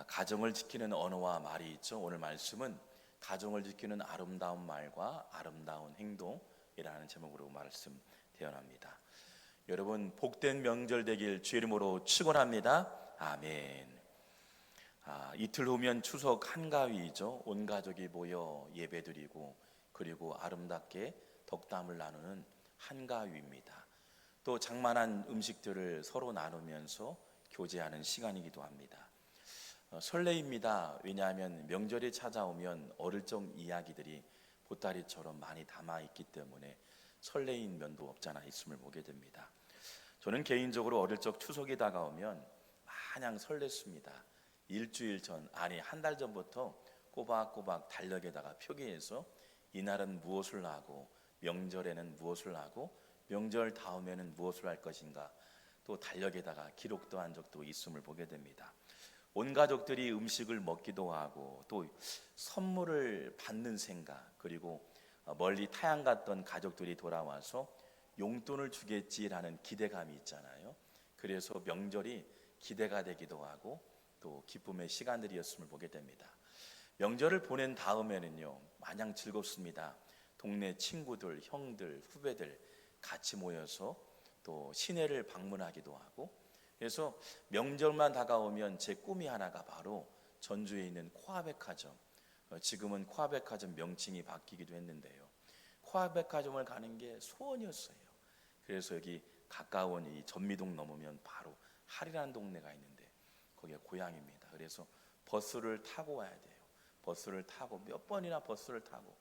가정을 지키는 언어와 말이 있죠. 오늘 말씀은 가정을 지키는 아름다운 말과 아름다운 행동이라는 제목으로 말씀 대언합니다. 여러분, 복된 명절 되길 주의 이름으로 축원합니다. 아멘. 이틀 후면 추석 한가위이죠. 온 가족이 모여 예배드리고 그리고 아름답게 덕담을 나누는 한가위입니다. 또 장만한 음식들을 서로 나누면서 교제하는 시간이기도 합니다. 설레입니다. 왜냐하면 명절이 찾아오면 어릴 적 이야기들이 보따리처럼 많이 담아있기 때문에 설레인 면도 없잖아 있음을 보게 됩니다. 저는 개인적으로 어릴 적 추석이 다가오면 마냥 설렜습니다. 일주일 전, 아니 한 달 전부터 꼬박꼬박 달력에다가 표기해서 이날은 무엇을 하고 명절에는 무엇을 하고 명절 다음에는 무엇을 할 것인가 또 달력에다가 기록도 한 적도 있음을 보게 됩니다. 온 가족들이 음식을 먹기도 하고 또 선물을 받는 생각, 그리고 멀리 타양 갔던 가족들이 돌아와서 용돈을 주겠지라는 기대감이 있잖아요. 그래서 명절이 기대가 되기도 하고 또 기쁨의 시간들이었음을 보게 됩니다. 명절을 보낸 다음에는요, 마냥 즐겁습니다. 동네 친구들, 형들, 후배들 같이 모여서 또 시내를 방문하기도 하고, 그래서 명절만 다가오면 제 꿈이 하나가 바로 전주에 있는 코아백화점, 지금은 코아백화점 명칭이 바뀌기도 했는데요, 코아백화점을 가는 게 소원이었어요. 그래서 여기 가까운 이 전미동 넘으면 바로 할이라는 동네가 있는데 거기가 고향입니다. 그래서 버스를 타고 와야 돼요. 버스를 타고 몇 번이나 버스를 타고,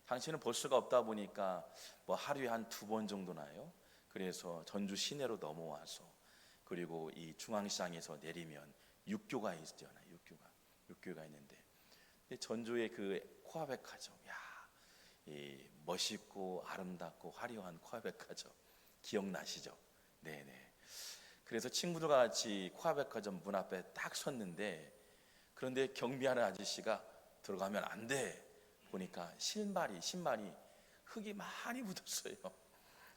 당시에는 버스가 없다 보니까 뭐 하루에 한 2번 정도 나요. 그래서 전주 시내로 넘어와서 그리고 이 중앙시장에서 내리면 육교가 있잖아요. 육교가 있는데 전주의 그 코아백화점, 이 멋있고 아름답고 화려한 코아백화점 기억나시죠? 네네. 그래서 친구들과 같이 코아백화점 문 앞에 딱 섰는데, 그런데 경비하는 아저씨가 들어가면 안 돼. 보니까 신발이 흙이 많이 묻었어요.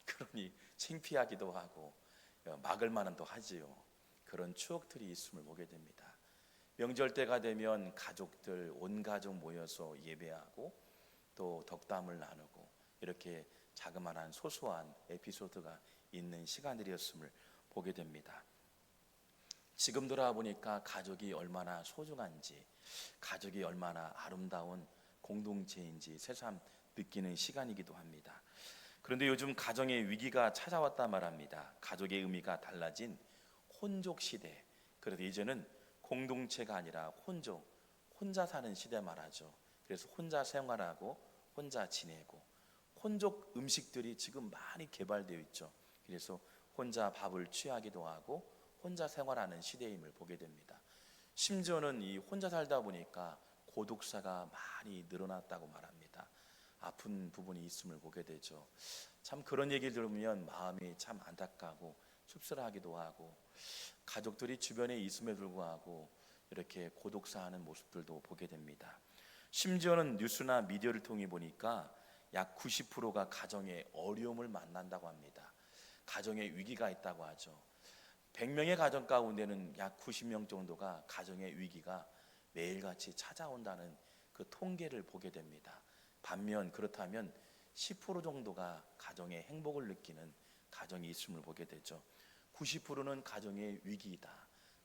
그러니 창피하기도 하고 막을 만은도 하지요. 그런 추억들이 있음을 보게 됩니다. 명절 때가 되면 가족들 온 가족 모여서 예배하고 또 덕담을 나누고 이렇게 자그마한 소소한 에피소드가 있는 시간들이었음을 보게 됩니다. 지금 돌아보니까 가족이 얼마나 소중한지, 가족이 얼마나 아름다운 공동체인지 새삼 느끼는 시간이기도 합니다. 그런데 요즘 가정의 위기가 찾아왔다 말합니다. 가족의 의미가 달라진 혼족 시대. 그래서 이제는 공동체가 아니라 혼자 사는 시대 말하죠. 그래서 혼자 생활하고 혼자 지내고 혼족 음식들이 지금 많이 개발되어 있죠. 그래서 혼자 밥을 취하기도 하고 혼자 생활하는 시대임을 보게 됩니다. 심지어는 이 혼자 살다 보니까 고독사가 많이 늘어났다고 말합니다. 아픈 부분이 있음을 보게 되죠. 참 그런 얘기를 들으면 마음이 참 안타까고 씁쓸하기도 하고, 가족들이 주변에 있음에 불구하고 이렇게 고독사하는 모습들도 보게 됩니다. 심지어는 뉴스나 미디어를 통해 보니까 약 90%가 가정의 어려움을 만난다고 합니다. 가정의 위기가 있다고 하죠. 100명의 가정 가운데는 약 90명 정도가 가정의 위기가 매일같이 찾아온다는 그 통계를 보게 됩니다. 반면 그렇다면 10% 정도가 가정의 행복을 느끼는 가정이 있음을 보게 되죠. 90%는 가정의 위기이다.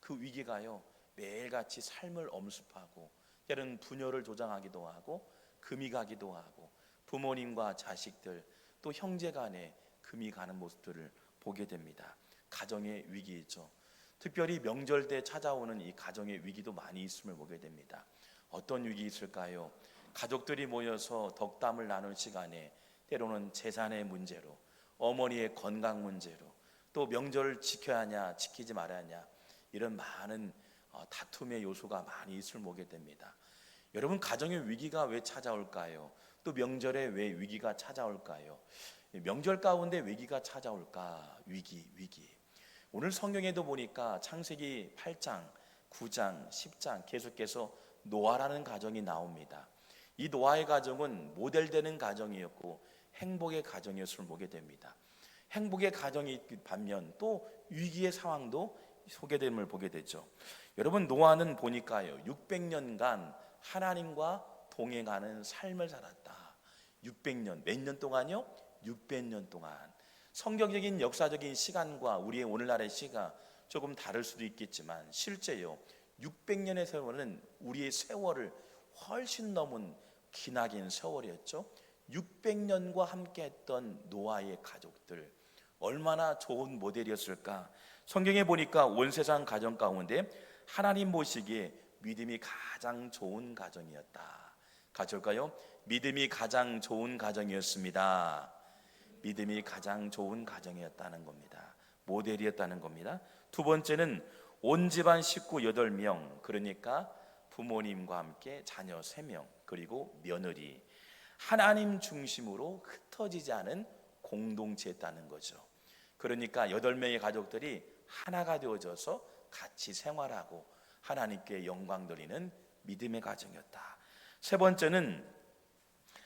그 위기가요, 매일같이 삶을 엄습하고 때로는 분열을 조장하기도 하고 금이 가기도 하고 부모님과 자식들 또 형제 간에 금이 가는 모습들을 보게 됩니다. 가정의 위기이죠. 특별히 명절 때 찾아오는 이 가정의 위기도 많이 있음을 보게 됩니다. 어떤 위기 있을까요? 가족들이 모여서 덕담을 나눌 시간에 때로는 재산의 문제로, 어머니의 건강 문제로, 또 명절을 지켜야 하냐 지키지 말아야 하냐 이런 많은 다툼의 요소가 많이 있음을 보게 됩니다. 여러분, 가정의 위기가 왜 찾아올까요? 또 명절에 왜 위기가 찾아올까요? 명절 가운데 위기가 찾아올까? 위기. 오늘 성경에도 보니까 창세기 8장, 9장, 10장 계속해서 노아라는 가정이 나옵니다. 이 노아의 가정은 모델되는 가정이었고 행복의 가정이었음을 보게 됩니다. 행복의 가정이 반면 또 위기의 상황도 소개됨을 보게 되죠. 여러분, 노아는 보니까요 600년간 하나님과 동행하는 삶을 살았다. 600년, 몇 년 동안요? 600년 동안. 성경적인 역사적인 시간과 우리의 오늘날의 시가 조금 다를 수도 있겠지만 실제요 600년의 세월은 우리의 세월을 훨씬 넘은 기나긴 세월이었죠. 600년과 함께했던 노아의 가족들, 얼마나 좋은 모델이었을까. 성경에 보니까 온 세상 가정 가운데 하나님 보시기에 믿음이 가장 좋은 가정이었다. 가져올까요? 믿음이 가장 좋은 가정이었습니다. 믿음이 가장 좋은 가정이었다는 겁니다. 모델이었다는 겁니다. 두 번째는 온 집안 식구 8명, 그러니까 부모님과 함께 자녀 3명, 그리고 며느리, 하나님 중심으로 흩어지지 않은 공동체였다는 거죠. 그러니까 8명의 가족들이 하나가 되어져서 같이 생활하고 하나님께 영광 돌리는 믿음의 가정이었다. 세 번째는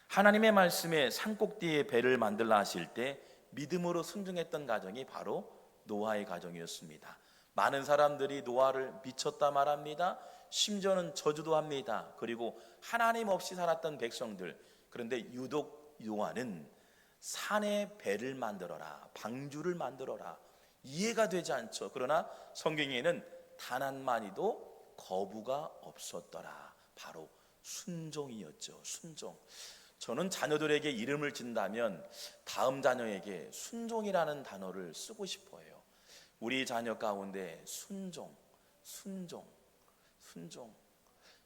하나님의 말씀에 산꼭대기에 배를 만들라 하실 때 믿음으로 순종했던 가정이 바로 노아의 가정이었습니다. 많은 사람들이 노아를 미쳤다 말합니다. 심지어는 저주도 합니다. 그리고 하나님 없이 살았던 백성들, 그런데 유독 노아는 산에 배를 만들어라, 방주를 만들어라, 이해가 되지 않죠. 그러나 성경에는 단 한마디도 거부가 없었더라. 바로 순종이었죠. 순종. 저는 자녀들에게 이름을 짓는다면 다음 자녀에게 순종이라는 단어를 쓰고 싶어요. 우리 자녀 가운데 순종, 순종, 순종.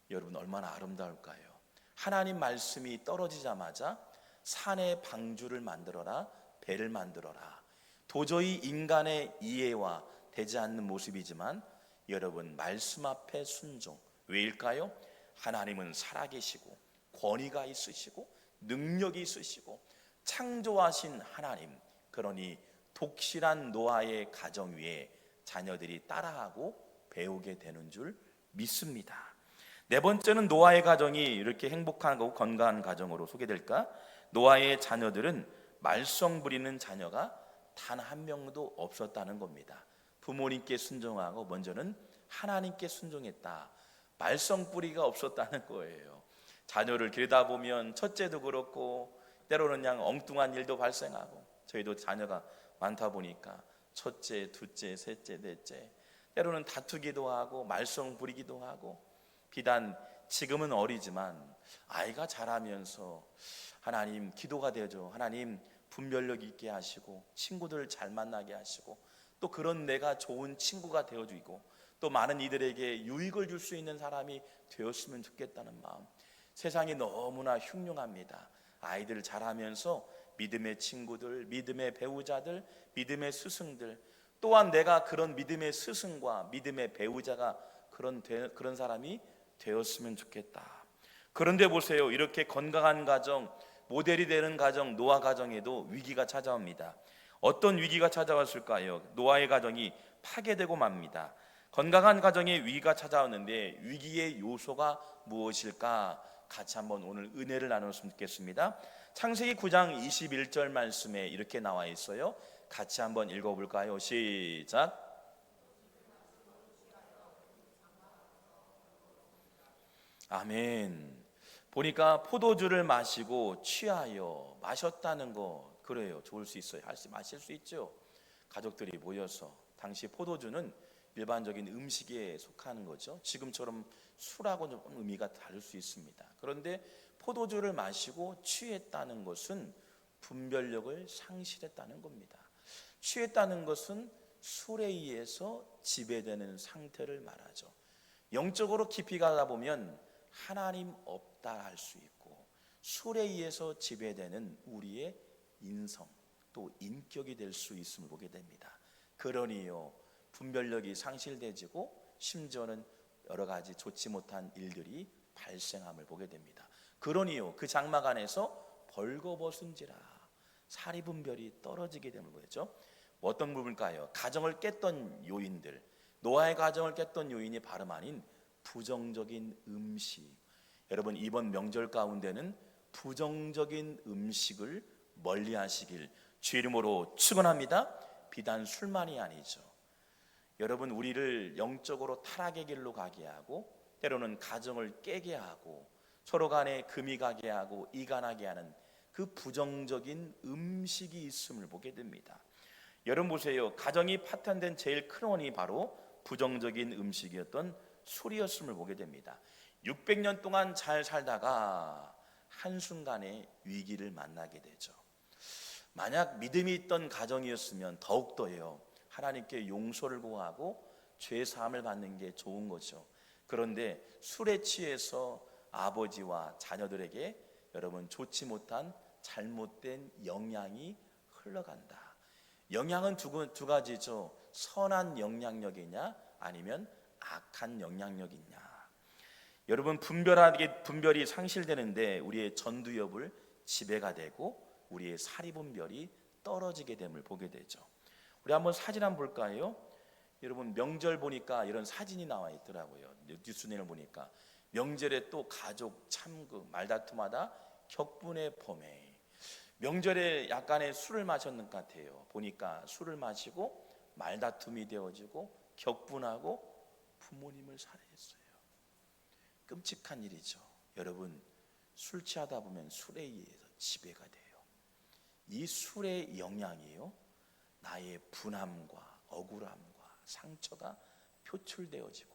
여러분 얼마나 아름다울까요? 하나님 말씀이 떨어지자마자 산에 방주를 만들어라, 배를 만들어라. 도저히 인간의 이해와 되지 않는 모습이지만 여러분 말씀 앞에 순종. 왜일까요? 하나님은 살아계시고 권위가 있으시고 능력이 있으시고 창조하신 하나님, 그러니 독실한 노아의 가정 위에 자녀들이 따라하고 배우게 되는 줄 믿습니다. 네 번째는 노아의 가정이 이렇게 행복하고 건강한 가정으로 소개될까? 노아의 자녀들은 말썽 부리는 자녀가 단 한 명도 없었다는 겁니다. 부모님께 순종하고 먼저는 하나님께 순종했다. 말썽뿌리가 없었다는 거예요. 자녀를 기르다 보면 첫째도 그렇고 때로는 그냥 엉뚱한 일도 발생하고, 저희도 자녀가 많다 보니까 첫째, 둘째, 셋째, 넷째 때로는 다투기도 하고 말썽 부리기도 하고, 비단 지금은 어리지만 아이가 자라면서 하나님 기도가 되죠. 하나님 분별력 있게 하시고 친구들 잘 만나게 하시고 또 그런 내가 좋은 친구가 되어주고 또 많은 이들에게 유익을 줄 수 있는 사람이 되었으면 좋겠다는 마음. 세상이 너무나 흉흉합니다. 아이들 자라면서 믿음의 친구들, 믿음의 배우자들, 믿음의 스승들, 또한 내가 그런 믿음의 스승과 믿음의 배우자가 그런 사람이 되었으면 좋겠다. 그런데 보세요, 이렇게 건강한 가정, 모델이 되는 가정, 노아 가정에도 위기가 찾아옵니다. 어떤 위기가 찾아왔을까요? 노아의 가정이 파괴되고 맙니다. 건강한 가정에 위기가 찾아왔는데 위기의 요소가 무엇일까? 같이 한번 오늘 은혜를 나눴으면 좋겠습니다. 창세기 9장 21절 말씀에 이렇게 나와 있어요. 같이 한번 읽어볼까요? 시작. 아멘. 보니까 포도주를 마시고 취하여 마셨다는 거, 그래요. 좋을 수 있어요. 마실 수 있죠. 가족들이 모여서. 당시 포도주는 일반적인 음식에 속하는 거죠. 지금처럼 술하고 좀 의미가 다를 수 있습니다. 그런데 포도주를 마시고 취했다는 것은 분별력을 상실했다는 겁니다. 취했다는 것은 술에 의해서 지배되는 상태를 말하죠. 영적으로 깊이 가다 보면 하나님 없다 할 수 있고, 술에 의해서 지배되는 우리의 인성 또 인격이 될 수 있음을 보게 됩니다. 그러니요 분별력이 상실되지고 심지어는 여러 가지 좋지 못한 일들이 발생함을 보게 됩니다. 그러니요 그 장막 안에서 벌거벗은지라 사리 분별이 떨어지게 되는 거죠. 어떤 부분일까요? 가정을 깼던 요인들, 노아의 가정을 깼던 요인이 바로 아닌 부정적인 음식. 여러분 이번 명절 가운데는 부정적인 음식을 멀리 하시길 주 이름으로 축원합니다. 비단 술만이 아니죠. 여러분, 우리를 영적으로 타락의 길로 가게 하고 때로는 가정을 깨게 하고 서로 간에 금이 가게 하고 이간하게 하는 그 부정적인 음식이 있음을 보게 됩니다. 여러분 보세요. 가정이 파탄된 제일 큰 원인이 바로 부정적인 음식이었던 술이었음을 보게 됩니다. 600년 동안 잘 살다가 한순간에 위기를 만나게 되죠. 만약 믿음이 있던 가정이었으면 더욱더요, 하나님께 용서를 구하고 죄 사함을 받는 게 좋은 거죠. 그런데 술에 취해서 아버지와 자녀들에게 여러분 좋지 못한 잘못된 영향이 흘러간다. 영향은 두 가지죠. 선한 영향력이냐 아니면 악한 영향력이냐. 여러분, 분별이 상실되는데 우리의 전두엽을 지배가 되고 우리의 사리분별이 떨어지게 됨을 보게 되죠. 우리 한번 사진 한번 볼까요? 여러분, 명절 보니까 이런 사진이 나와 있더라고요. 뉴스내를 보니까 명절에 또 가족 참그 말다툼하다 격분의 봄에, 명절에 약간의 술을 마셨는 것 같아요. 보니까 술을 마시고 말다툼이 되어지고 격분하고 부모님을 살해했어요. 끔찍한 일이죠. 여러분, 술 취하다 보면 술에 의해서 지배가 돼요. 이 술의 영향이요, 나의 분함과 억울함과 상처가 표출되어지고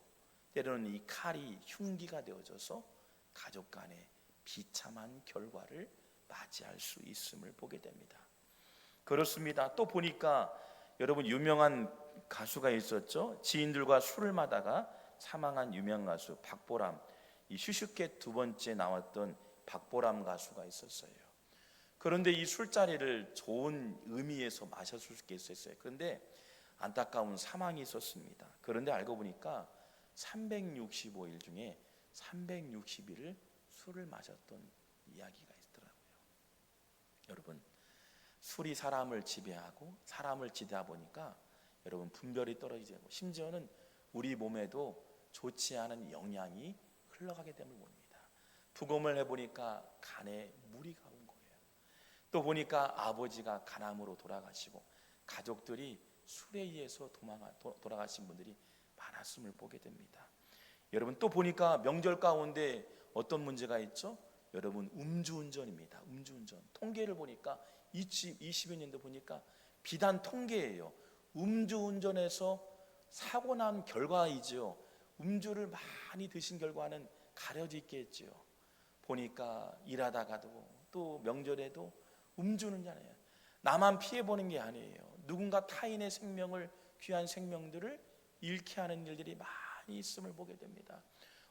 때로는 이 칼이 흉기가 되어져서 가족 간에 비참한 결과를 맞이할 수 있음을 보게 됩니다. 그렇습니다. 또 보니까 여러분, 유명한 가수가 있었죠. 지인들과 술을 마다가 사망한 유명 가수 박보람, 이 슈슈케 두 번째 나왔던 박보람 가수가 있었어요. 그런데 이 술자리를 좋은 의미에서 마셨을 수 있었어요. 그런데 안타까운 사망이 있었습니다. 그런데 알고 보니까 365일 중에 360일을 술을 마셨던 이야기가 있더라고요. 여러분, 술이 사람을 지배하고 사람을 지배하다 보니까 여러분 분별이 떨어지고 심지어는 우리 몸에도 좋지 않은 영향이 흘러가게 됨을 봅니다. 부검을 해보니까 간에 물이 가온 거예요. 또 보니까 아버지가 간암으로 돌아가시고 가족들이 술에 의해서 돌아가신 분들이 많았음을 보게 됩니다. 여러분, 또 보니까 명절 가운데 어떤 문제가 있죠? 여러분, 음주운전입니다. 음주운전 통계를 보니까 2020년도 보니까 비단 통계예요. 음주운전에서 사고 난 결과이죠. 음주를 많이 드신 결과는 가려져 있겠죠. 보니까 일하다가도 또 명절에도 음주운전이에요. 나만 피해보는 게 아니에요. 누군가 타인의 생명을, 귀한 생명들을 잃게 하는 일들이 많이 있음을 보게 됩니다.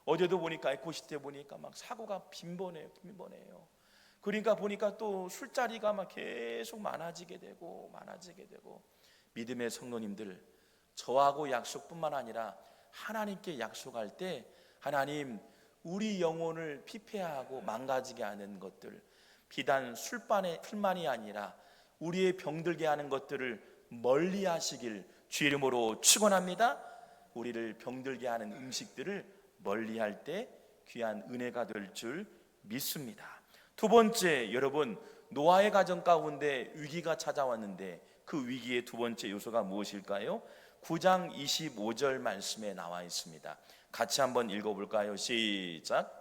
어제도 보니까 에코시 때 보니까 막 사고가 빈번해요. 그러니까 보니까 또 술자리가 막 계속 많아지게 되고 믿음의 성도님들, 저하고 약속뿐만 아니라 하나님께 약속할 때 하나님, 우리 영혼을 피폐하고 망가지게 하는 것들, 비단 술만이 아니라 우리의 병들게 하는 것들을 멀리 하시길 주 이름으로 축원합니다. 우리를 병들게 하는 음식들을 멀리할 때 귀한 은혜가 될 줄 믿습니다. 두 번째, 여러분, 노아의 가정 가운데 위기가 찾아왔는데 그 위기의 두 번째 요소가 무엇일까요? 9장 25절 말씀에 나와 있습니다. 같이 한번 읽어볼까요? 시작.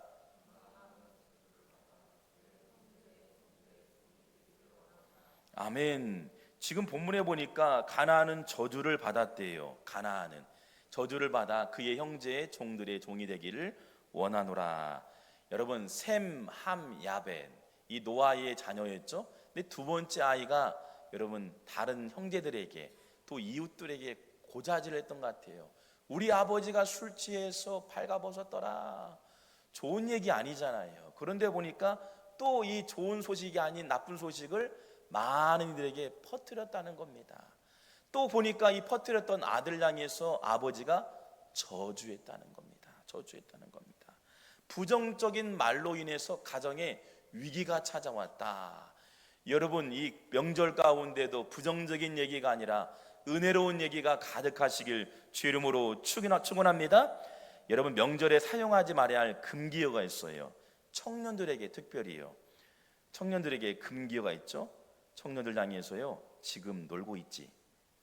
아멘. 지금 본문에 보니까 가나안은 저주를 받았대요. 가나안은 저주를 받아 그의 형제의 종들의 종이 되기를 원하노라. 여러분, 셈, 함, 야벳, 이 노아의 자녀였죠. 근데 두 번째 아이가 여러분 다른 형제들에게 또 이웃들에게 고자질을 했던 것 같아요. 우리 아버지가 술 취해서 발가벗었더라. 좋은 얘기 아니잖아요. 그런데 보니까 또 이 좋은 소식이 아닌 나쁜 소식을 많은 이들에게 퍼뜨렸다는 겁니다. 또 보니까 이 퍼뜨렸던 아들 향해서 아버지가 저주했다는 겁니다. 부정적인 말로 인해서 가정에 위기가 찾아왔다. 여러분, 이 명절 가운데도 부정적인 얘기가 아니라 은혜로운 얘기가 가득하시길 주 이름으로 축원합니다. 여러분, 명절에 사용하지 말아야 할 금기어가 있어요. 청년들에게 특별히요. 청년들에게 금기어가 있죠. 청년들 향해서요, 지금 놀고 있지?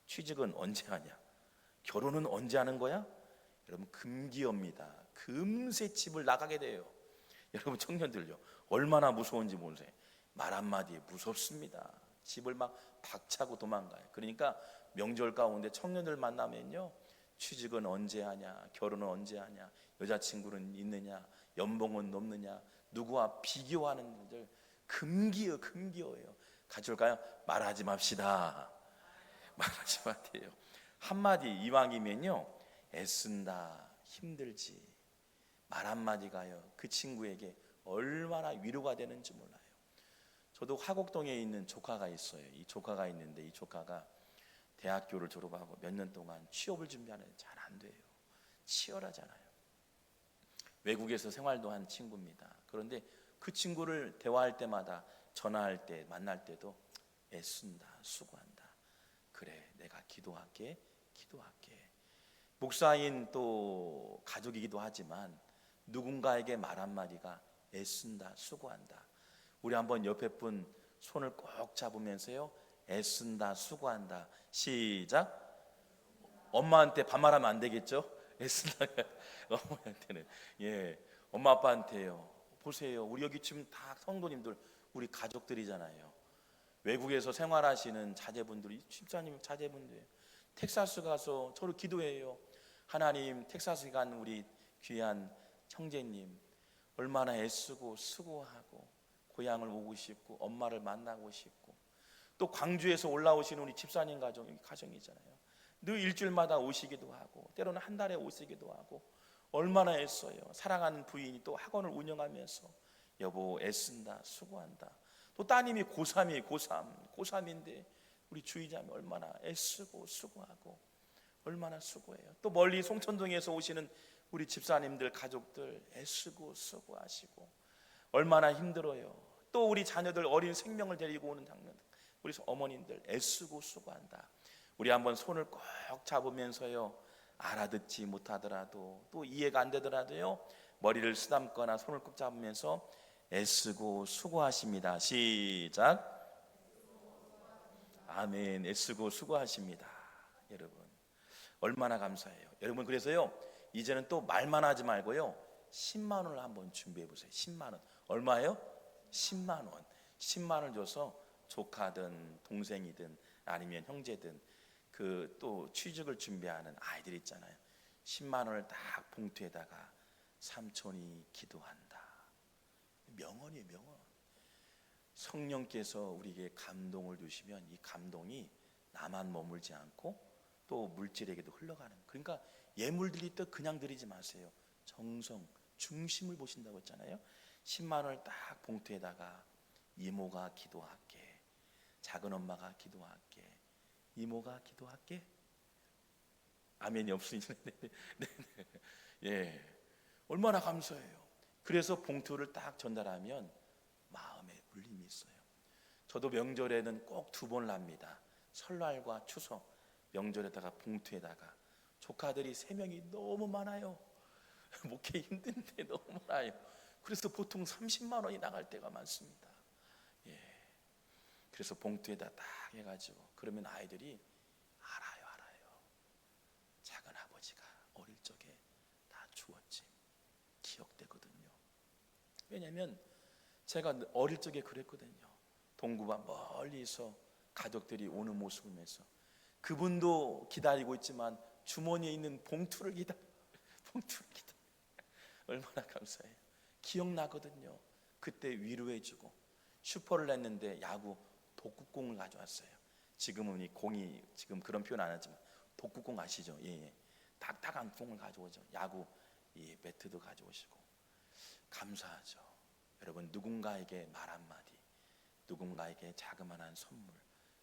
취직은 언제 하냐? 결혼은 언제 하는 거야? 여러분 금기어입니다. 금세 집을 나가게 돼요. 여러분 청년들요, 얼마나 무서운지 모르세요. 말 한마디에 무섭습니다. 집을 막 박차고 도망가요. 그러니까 명절 가운데 청년들 만나면요, 취직은 언제 하냐, 결혼은 언제 하냐, 여자친구는 있느냐, 연봉은 높느냐, 누구와 비교하는 분들 금기어예요. 같이 올까요? 말하지 맙시다. 말하지 마세요. 한마디 이왕이면요, 애쓴다, 힘들지. 말 한마디가요, 그 친구에게 얼마나 위로가 되는지 몰라요. 저도 화곡동에 있는 조카가 있어요. 이 조카가 있는데 이 조카가 대학교를 졸업하고 몇 년 동안 취업을 준비하는데 잘 안 돼요. 치열하잖아요. 외국에서 생활도 한 친구입니다. 그런데 그 친구를 대화할 때마다, 전화할 때, 만날 때도 애쓴다, 수고한다. 그래, 내가 기도할게. 목사인 또 가족이기도 하지만 누군가에게 말 한마디가 애쓴다, 수고한다. 우리 한번 옆에 분 손을 꼭 잡으면서요, 애쓴다, 수고한다. 시작. 엄마한테 반말하면 안 되겠죠? 애쓴다. 어머니한테는, 엄마 아빠한테요. 보세요, 우리 여기 지금 다 성도님들, 우리 가족들이잖아요. 외국에서 생활하시는 자제분들이, 집사님 자제분들 텍사스 가서 저를 기도해요. 하나님, 텍사스 간 우리 귀한 형제님 얼마나 애쓰고 수고하고 고향을 오고 싶고 엄마를 만나고 싶고, 또 광주에서 올라오시는 우리 집사님 가정이잖아요. 늘 일주일마다 오시기도 하고 때로는 한 달에 오시기도 하고 얼마나 애써요. 사랑하는 부인이 또 학원을 운영하면서 여보 애쓴다, 수고한다. 또 따님이 고3인데 우리 주의자매 얼마나 애쓰고 수고하고 얼마나 수고해요. 또 멀리 송천동에서 오시는 우리 집사님들 가족들 애쓰고 수고하시고 얼마나 힘들어요. 또 우리 자녀들 어린 생명을 데리고 오는 장면, 우리 어머님들 애쓰고 수고한다. 우리 한번 손을 꼭 잡으면서요, 알아듣지 못하더라도 또 이해가 안 되더라도요, 머리를 쓰담거나 손을 꼭 잡으면서 애쓰고 수고하십니다. 시작. 아멘. 애쓰고 수고하십니다. 여러분 얼마나 감사해요. 여러분 그래서요, 이제는 또 말만 하지 말고요, 10만 원을 한번 준비해 보세요. 10만 원. 얼마예요? 10만 원. 10만 원을 줘서 조카든 동생이든 아니면 형제든 그 또 취직을 준비하는 아이들 있잖아요. 10만 원을 딱 봉투에다가 삼촌이 기도한다. 명언이에요, 명언. 성령께서 우리에게 감동을 주시면 이 감동이 나만 머물지 않고 또 물질에게도 흘러가는. 그러니까 예물들이 또 그냥 드리지 마세요. 정성, 중심을 보신다고 했잖아요. 10만 원을 딱 봉투에다가 이모가 기도할게, 작은 엄마가 기도할게, 이모가 기도할게. 아멘이 없으니까 예, 얼마나 감사해요. 그래서 봉투를 딱 전달하면 마음에 울림이 있어요. 저도 명절에는 꼭 2번을 합니다. 설날과 추석, 명절에다가 봉투에다가. 조카들이 3명이 너무 많아요. 목회 힘든데 너무 많아요. 그래서 보통 30만 원이 나갈 때가 많습니다. 그래서 봉투에다 딱 해가지고, 그러면 아이들이 알아요. 작은 아버지가 어릴 적에 다 주었지. 기억되거든요. 왜냐하면 제가 어릴 적에 그랬거든요. 동구가 멀리서 가족들이 오는 모습을 보면서 그분도 기다리고 있지만 주머니에 있는 봉투를 기다려. 얼마나 감사해요. 기억나거든요. 그때 위로해주고, 슈퍼를 했는데 야구 독국공을 가져왔어요. 지금은 이 공이, 지금 그런 표현 안 하지만 독국공 아시죠? 예. 딱딱한 공을 가져오죠. 야구 이 배트도 가져오시고. 감사하죠. 여러분, 누군가에게 말 한마디, 누군가에게 자그마한 선물,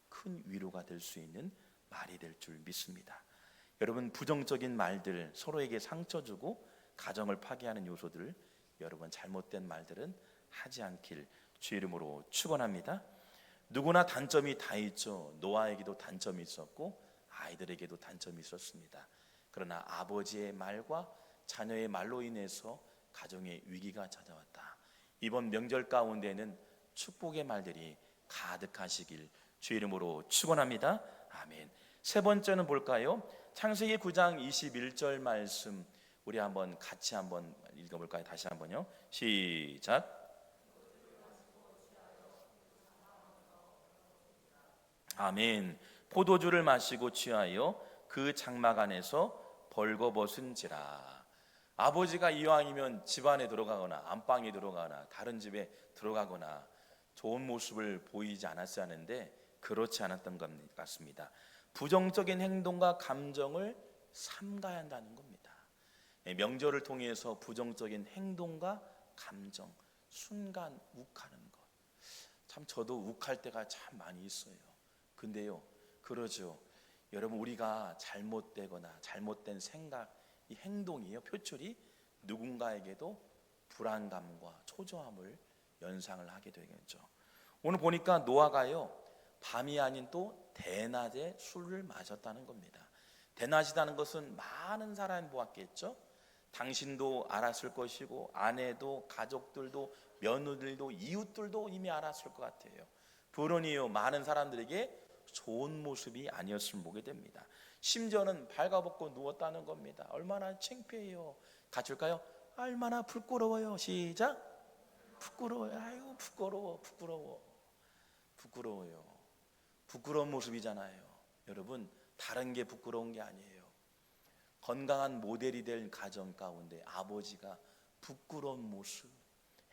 큰 위로가 될 수 있는 말이 될 줄 믿습니다. 여러분, 부정적인 말들, 서로에게 상처 주고 가정을 파괴하는 요소들, 여러분 잘못된 말들은 하지 않길 주의 이름으로 축원합니다. 누구나 단점이 다 있죠. 노아에게도 단점이 있었고 아이들에게도 단점이 있었습니다. 그러나 아버지의 말과 자녀의 말로 인해서 가정의 위기가 찾아왔다. 이번 명절 가운데는 축복의 말들이 가득하시길 주의 이름으로 축원합니다. 아멘. 세 번째는 볼까요? 창세기 9장 21절 말씀 우리 한번 같이 한번 읽어볼까요? 다시 한번요. 시작. 아멘. 포도주를 마시고 취하여 그 장막 안에서 벌거벗은지라. 아버지가 이왕이면 집 안에 들어가거나 안방에 들어가거나 다른 집에 들어가거나 좋은 모습을 보이지 않았어야 하는데 그렇지 않았던 것 같습니다. 부정적인 행동과 감정을 삼가야 한다는 겁니다. 명절을 통해서 부정적인 행동과 감정, 순간 욱하는 것. 참 저도 욱할 때가 참 많이 있어요. 근데요, 그러죠. 여러분, 우리가 잘못되거나 잘못된 생각, 이 행동이요, 표출이 누군가에게도 불안감과 초조함을 연상을 하게 되겠죠. 오늘 보니까 노아가요, 밤이 아닌 또 대낮에 술을 마셨다는 겁니다. 대낮이라는 것은 많은 사람이 보았겠죠. 당신도 알았을 것이고 아내도 가족들도 며느리들도 이웃들도 이미 알았을 것 같아요. 그러니요, 많은 사람들에게 좋은 모습이 아니었음을 보게 됩니다. 심지어는 발가벗고 누웠다는 겁니다. 얼마나 창피해요. 같이 할까요? 얼마나 부끄러워요. 시작. 부끄러워요. 아유, 부끄러워요. 부끄러운 모습이잖아요. 여러분, 다른 게 부끄러운 게 아니에요. 건강한 모델이 될 가정 가운데 아버지가 부끄러운 모습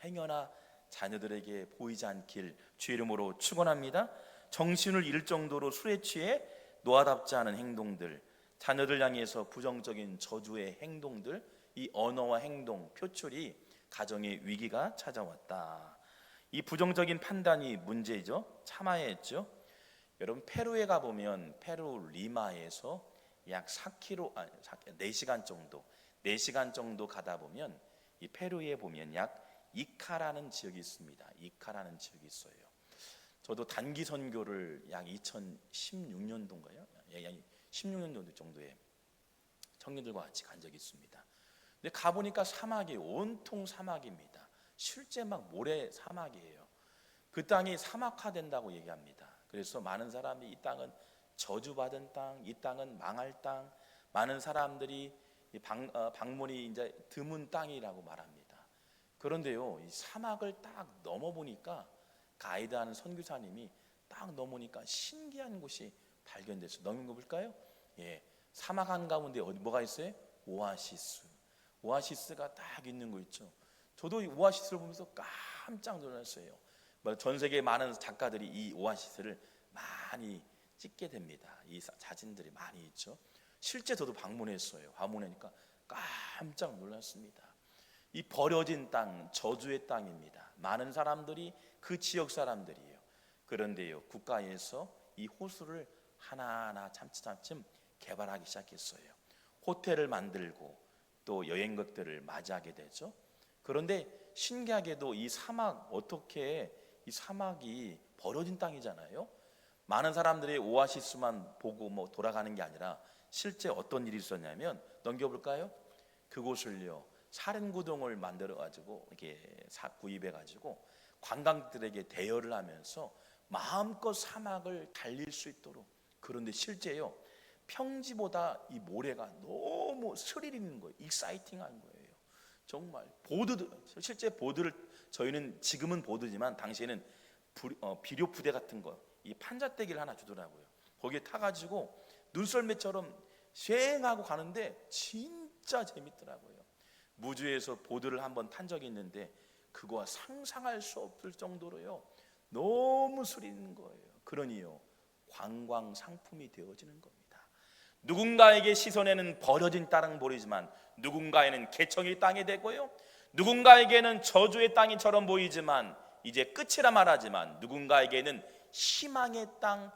행여나 자녀들에게 보이지 않길 주의 이름으로 축원합니다. 정신을 잃을 정도로 술에 취해 노아답지 않은 행동들, 자녀들 향해서 부정적인 저주의 행동들, 이 언어와 행동, 표출이 가정의 위기가 찾아왔다. 이 부정적인 판단이 문제죠. 참아야 했죠. 여러분, 페루에 가보면 페루 리마에서 약 4시간 정도 가다 보면 이 페루에 보면 약 이카라는 지역이 있습니다. 이카라는 지역이 있어요. 저도 단기 선교를 약 2016년도인가요? 16년 정도에 청년들과 같이 간 적이 있습니다. 근데 가보니까 사막이 온통 사막입니다. 실제 막 모래 사막이에요. 그 땅이 사막화된다고 얘기합니다. 그래서 많은 사람이 이 땅은 저주받은 땅, 이 땅은 망할 땅, 많은 사람들이 방문이 이제 드문 땅이라고 말합니다. 그런데요, 이 사막을 딱 넘어보니까 가이드하는 선교사님이 딱 넘으니까 신기한 곳이 발견됐어요. 넘겨 볼까요? 예, 사막 한가운데 뭐가 있어요? 오아시스가 딱 있는 거 있죠. 저도 이 오아시스를 보면서 깜짝 놀랐어요. 전 세계 많은 작가들이 이 오아시스를 많이 찍게 됩니다. 이 사진들이 많이 있죠. 실제 저도 방문했어요. 방문하니까 깜짝 놀랐습니다. 이 버려진 땅, 저주의 땅입니다. 많은 사람들이 그 지역 사람들이에요. 그런데요, 국가에서 이 호수를 하나하나 차츰 개발하기 시작했어요. 호텔을 만들고 또 여행객들을 맞이하게 되죠. 그런데 신기하게도 이 사막, 어떻게 이 사막이 버려진 땅이잖아요. 많은 사람들이 오아시스만 보고 돌아가는 게 아니라 실제 어떤 일이 있었냐면, 넘겨볼까요? 그곳을요, 사륜구동을 만들어 가지고 이렇게 구입해 가지고 관광객들에게 대여를 하면서 마음껏 사막을 달릴 수 있도록. 그런데 실제요, 평지보다 이 모래가 너무 스릴 있는 거예요. 익사이팅한 거예요. 정말 실제 보드를 저희는 지금은 보드지만 당시에는 비료 부대 같은 거, 이 판자떼기를 하나 주더라고요. 거기에 타가지고 눈썰매처럼 쉥하고 가는데 진짜 재밌더라고요. 무주에서 보드를 한번 탄 적이 있는데 그거와 상상할 수 없을 정도로요, 너무 스릴 있는 거예요. 그러니요, 관광 상품이 되어지는 겁니다. 누군가에게 시선에는 버려진 땅은 보이지만 누군가에는 개척의 땅이 되고요, 누군가에게는 저주의 땅이처럼 보이지만 이제 끝이라 말하지만 누군가에게는 희망의 땅,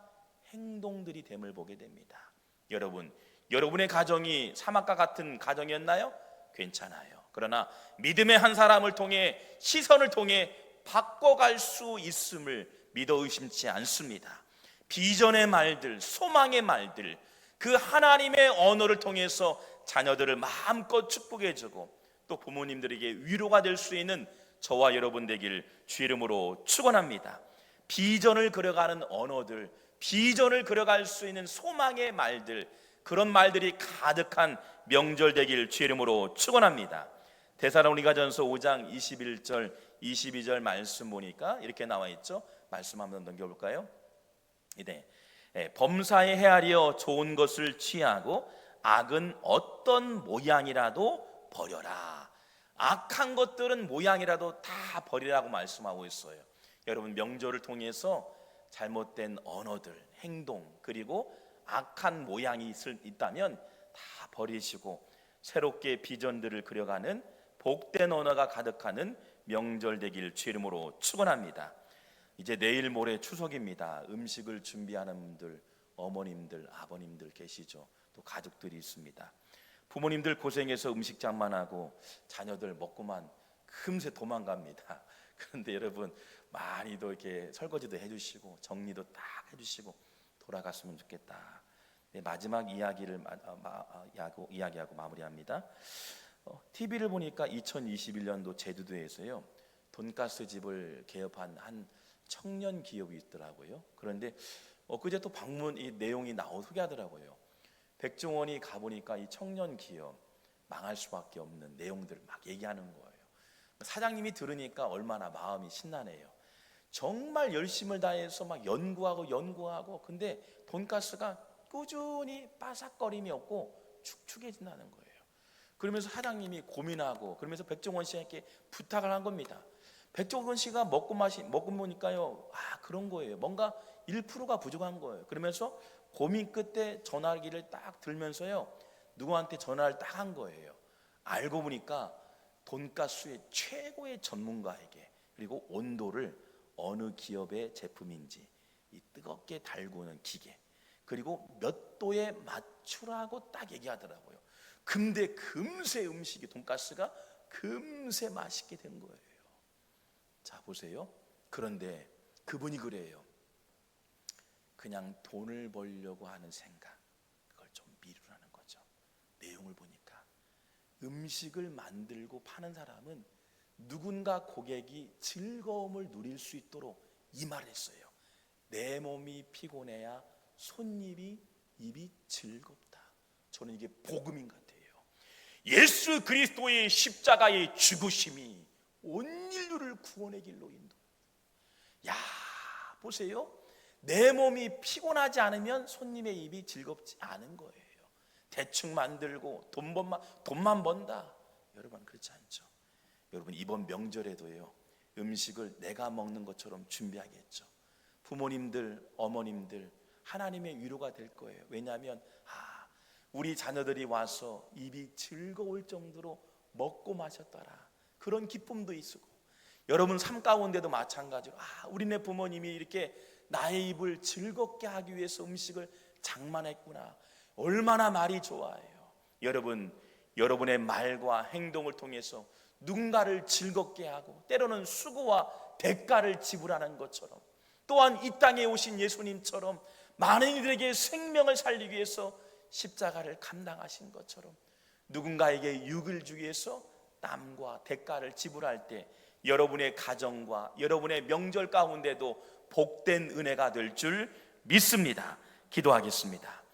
행동들이 됨을 보게 됩니다. 여러분의 가정이 사막과 같은 가정이었나요? 괜찮아요. 그러나 믿음의 한 사람을 통해, 시선을 통해 바꿔갈 수 있음을 믿어 의심치 않습니다. 비전의 말들, 소망의 말들, 그 하나님의 언어를 통해서 자녀들을 마음껏 축복해주고 또 부모님들에게 위로가 될 수 있는 저와 여러분 되길 주 이름으로 축원합니다. 비전을 그려가는 언어들, 비전을 그려갈 수 있는 소망의 말들, 그런 말들이 가득한 명절 되길 주의 이름으로 축원합니다. 데살로니가전서 5장 21절 22절 말씀 보니까 이렇게 나와 있죠. 말씀 한번 넘겨볼까요? 네. 범사에 헤아려 좋은 것을 취하고 악은 어떤 모양이라도 버려라. 악한 것들은 모양이라도 다 버리라고 말씀하고 있어요. 여러분, 명절을 통해서 잘못된 언어들, 행동, 그리고 악한 모양이 있다면 다 버리시고 새롭게 비전들을 그려가는 복된 언어가 가득하는 명절 되길 주의 이름으로 축원합니다. 이제 내일 모레 추석입니다. 음식을 준비하는 분들, 어머님들, 아버님들 계시죠. 또 가족들이 있습니다. 부모님들 고생해서 음식 장만하고 자녀들 먹고만 금세 도망갑니다. 그런데 여러분, 많이도 이렇게 설거지도 해주시고 정리도 딱 해주시고 돌아갔으면 좋겠다. 네, 마지막 이야기하고 마무리합니다. TV를 보니까 2021년도 제주도에서요, 돈가스 집을 개업한 한 청년 기업이 있더라고요. 그런데 그제 또 방문 이 내용이 소개하더라고요. 백종원이 가보니까 이 청년 기업 망할 수밖에 없는 내용들을 막 얘기하는 거예요. 사장님이 들으니까 얼마나 마음이 신나네요. 정말 열심을 다해서 막 연구하고 근데 돈가스가 꾸준히 바삭거림이 없고 축축해진다는 거예요. 그러면서 사장님이 고민하고 그러면서 백종원 씨에게 부탁을 한 겁니다. 백종원 씨가 먹고 보니까요, 그런 거예요. 뭔가 1%가 부족한 거예요. 그러면서 고민 끝에 전화기를 딱 들면서요, 누구한테 전화를 딱 한 거예요. 알고 보니까 돈가스의 최고의 전문가에게, 그리고 온도를 어느 기업의 제품인지 이 뜨겁게 달구는 기계, 그리고 몇 도에 맞추라고 딱 얘기하더라고요. 근데 금세 음식이, 돈가스가 금세 맛있게 된 거예요. 자, 보세요. 그런데 그분이 그래요. 그냥 돈을 벌려고 하는 생각, 그걸 좀 미루라는 거죠. 내용을 보니까 음식을 만들고 파는 사람은 누군가 고객이 즐거움을 누릴 수 있도록 이 말을 했어요. 내 몸이 피곤해야 손님이 입이 즐겁다. 저는 이게 복음인 것 같아요. 예수 그리스도의 십자가의 죽으심이 온 인류를 구원의 길로 인도. 야, 보세요. 내 몸이 피곤하지 않으면 손님의 입이 즐겁지 않은 거예요. 대충 만들고 돈만 번다. 여러분, 그렇지 않죠. 여러분, 이번 명절에도요, 음식을 내가 먹는 것처럼 준비하겠죠. 부모님들, 어머님들, 하나님의 위로가 될 거예요. 왜냐하면 우리 자녀들이 와서 입이 즐거울 정도로 먹고 마셨더라. 그런 기쁨도 있고, 여러분 삶 가운데도 마찬가지로 우리네 부모님이 이렇게 나의 입을 즐겁게 하기 위해서 음식을 장만했구나. 얼마나 말이 좋아요. 여러분, 여러분의 말과 행동을 통해서 누군가를 즐겁게 하고 때로는 수고와 대가를 지불하는 것처럼, 또한 이 땅에 오신 예수님처럼 많은 이들에게 생명을 살리기 위해서 십자가를 감당하신 것처럼 누군가에게 유익을 주기 위해서 땀과 대가를 지불할 때 여러분의 가정과 여러분의 명절 가운데도 복된 은혜가 될 줄 믿습니다. 기도하겠습니다.